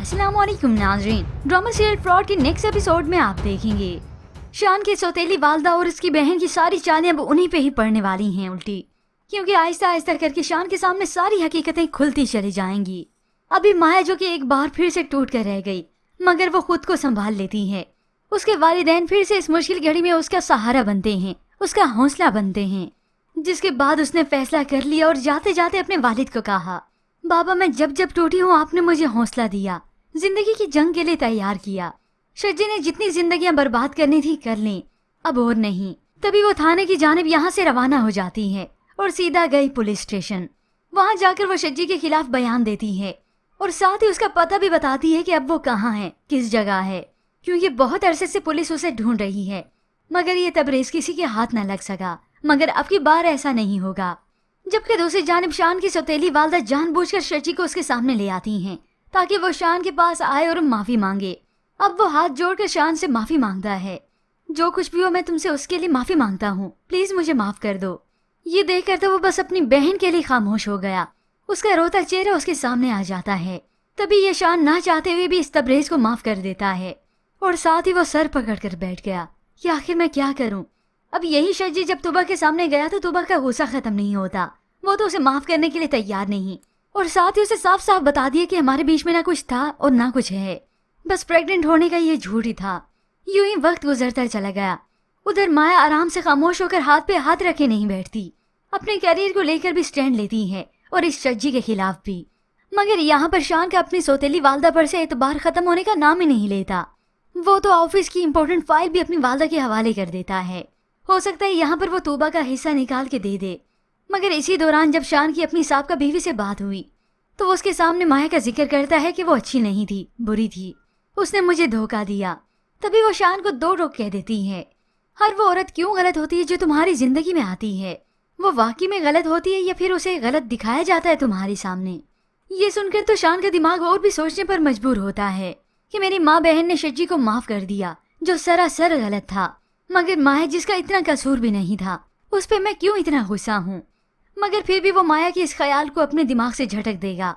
अस्सलाम वालेकुम नाज़रीन। ड्रामा सीरियल फ्रॉड के नेक्स्ट एपिसोड में आप देखेंगे शान की सौतेली वालदा और उसकी बहन की सारी चालें अब उन्हीं पे ही पड़ने वाली हैं उल्टी, क्योंकि आहिस्ता आहिस्ता करके शान के सामने सारी हकीकतें खुलती चली जाएंगी। अभी माया जो कि एक बार फिर से टूट कर रह गई, मगर वो खुद को संभाल लेती है। उसके वालिदैन फिर से इस मुश्किल घड़ी में उसका सहारा बनते हैं, उसका हौसला बनते हैं। जिसके बाद उसने फैसला कर लिया और जाते जाते अपने वालिद को कहा, बाबा मैं जब जब टूटी हूँ आपने मुझे हौसला दिया, जिंदगी की जंग के लिए तैयार किया। शज्जी ने जितनी जिंदगियां बर्बाद करनी थी कर ली, अब और नहीं। तभी वो थाने की जानिब यहाँ से रवाना हो जाती है और सीधा गई पुलिस स्टेशन। वहाँ जाकर वो शज्जी के खिलाफ बयान देती है और साथ ही उसका पता भी बताती है कि अब वो कहाँ है, किस जगह है, क्योंकि बहुत अरसे से पुलिस उसे ढूंढ रही है। मगर ये तबरेज किसी के हाथ न लग सका। मगर अब की बार ऐसा नहीं होगा। जबकि दूसरी जानिब शान की सौतेली वालदा जानबूझकर शज्जी को उसके सामने ले आती हैं ताकि वो शान के पास आए और माफी मांगे। अब वो हाथ जोड़कर शान से माफी मांगता है, जो कुछ भी हो मैं तुमसे उसके लिए माफी मांगता हूँ, प्लीज मुझे माफ कर दो। ये देखकर तो वो बस अपनी बहन के लिए खामोश हो गया। उसका रोता चेहरा उसके सामने आ जाता है। तभी ये शान ना चाहते हुए भी इस तबरेज को माफ कर देता है और साथ ही वो सर पकड़ कर बैठ गया कि आखिर मैं क्या करूँ। अब यही शज्जी जब तुबा के सामने गया तो तुबा का गुस्सा खत्म नहीं होता। वो तो उसे माफ करने के लिए तैयार नहीं और साथ ही उसे साफ साफ बता दिया कि हमारे बीच में ना कुछ था और ना कुछ है, बस प्रेग्नेंट होने का ये झूठ ही था। यूं ही वक्त गुजरता चला गया। उधर माया आराम से खामोश होकर हाथ पे हाथ रखे नहीं बैठती, अपने करियर को लेकर भी स्टैंड लेती है और इस शज्जी के खिलाफ भी। मगर यहाँ पर शान का अपनी सौतेली वालदा पर से एतबार खत्म होने का नाम ही नहीं लेता। वो तो ऑफिस की इम्पोर्टेंट फाइल भी अपनी वालदा के हवाले कर देता है। हो सकता है यहाँ पर वो तोबा का हिस्सा निकाल के दे दे। मगर इसी दौरान जब शान की अपनी साबका बीवी से बात हुई तो वो उसके सामने माया का जिक्र करता है कि वो अच्छी नहीं थी, बुरी थी, उसने मुझे धोखा दिया। तभी वो शान को दो टोक कह देती है, हर वो औरत क्यों गलत होती है जो तुम्हारी जिंदगी में आती है, वो वाकई में गलत होती है या फिर उसे गलत दिखाया जाता है तुम्हारे सामने। ये सुनकर तो शान का दिमाग और भी सोचने पर मजबूर होता है कि मेरी माँ बहन ने शज्जी को माफ कर दिया जो सरासर गलत था, मगर माया जिसका इतना कसूर भी नहीं था उस पे मैं क्यों इतना गुस्सा हूँ। मगर फिर भी वो माया के इस ख्याल को अपने दिमाग से झटक देगा।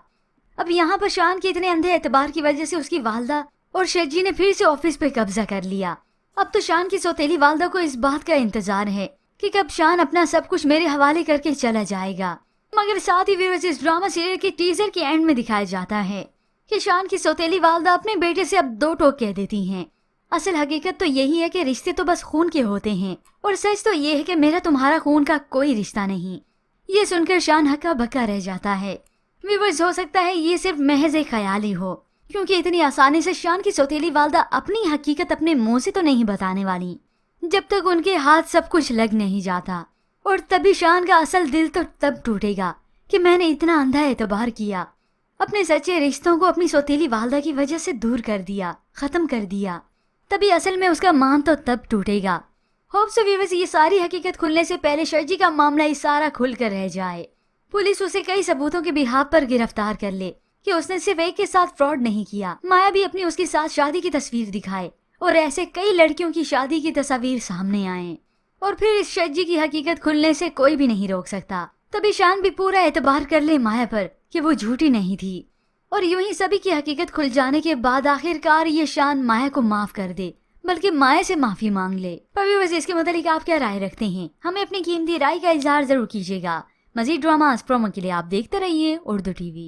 अब यहाँ पर शान के इतने अंधे एतबार की वजह से उसकी वालदा और शज्जी ने फिर से ऑफिस पे कब्जा कर लिया। अब तो शान की सौतेली वालदा को इस बात का इंतजार है कि कब शान अपना सब कुछ मेरे हवाले करके चला जाएगा। मगर साथ ही व्यूअर्स इस ड्रामा सीरियल के टीजर के एंड में दिखाया जाता है कि शान की सौतेली वालदा अपने बेटे से अब दो टोक कह देती हैं। असल हकीकत तो यही है कि रिश्ते तो बस खून के होते हैं और सच तो ये है कि मेरा तुम्हारा खून का कोई रिश्ता नहीं। ये सुनकर शान हक्का बक्का रह जाता है। व्यूअर्स हो सकता है ये सिर्फ महज एक ख्याल ही हो, क्योंकि इतनी आसानी से शान की सौतेली वालदा अपनी हकीकत अपने मुंह से तो नहीं बताने वाली जब तक उनके हाथ सब कुछ लग नहीं जाता। और तभी शान का असल दिल तो तब टूटेगा कि मैंने इतना अंधा एतबार किया, अपने सच्चे रिश्तों को अपनी सौतेली वालदा की वजह से दूर कर दिया, खत्म कर दिया। तभी असल में उसका मान तो तब टूटेगा। होप सो व्यूअर्स ये सारी हकीकत खुलने से पहले शज्जी का मामला ही सारा खुल कर रह जाए। पुलिस उसे कई सबूतों के बिहाफ पर गिरफ्तार कर ले कि उसने सिर्फ एक के साथ फ्रॉड नहीं किया। माया भी अपनी उसके साथ शादी की तस्वीर दिखाए और ऐसे कई लड़कियों की शादी की तस्वीर सामने आए और फिर इस शज्जी की हकीकत खुलने से कोई भी नहीं रोक सकता। तभी शान भी पूरा एतबार कर ले माया पर कि वो झूठी नहीं थी और यूं ही सभी की हकीकत खुल जाने के बाद आखिरकार ये शान माया को माफ कर दे, बल्कि माया से माफी मांग ले। पर व्यूअर्स इसके मुतालिक आप क्या राय रखते हैं, हमें अपनी कीमती राय का इजहार जरूर कीजिएगा। मजीद ड्रामास प्रोमो के लिए आप देखते रहिए उर्दू टीवी।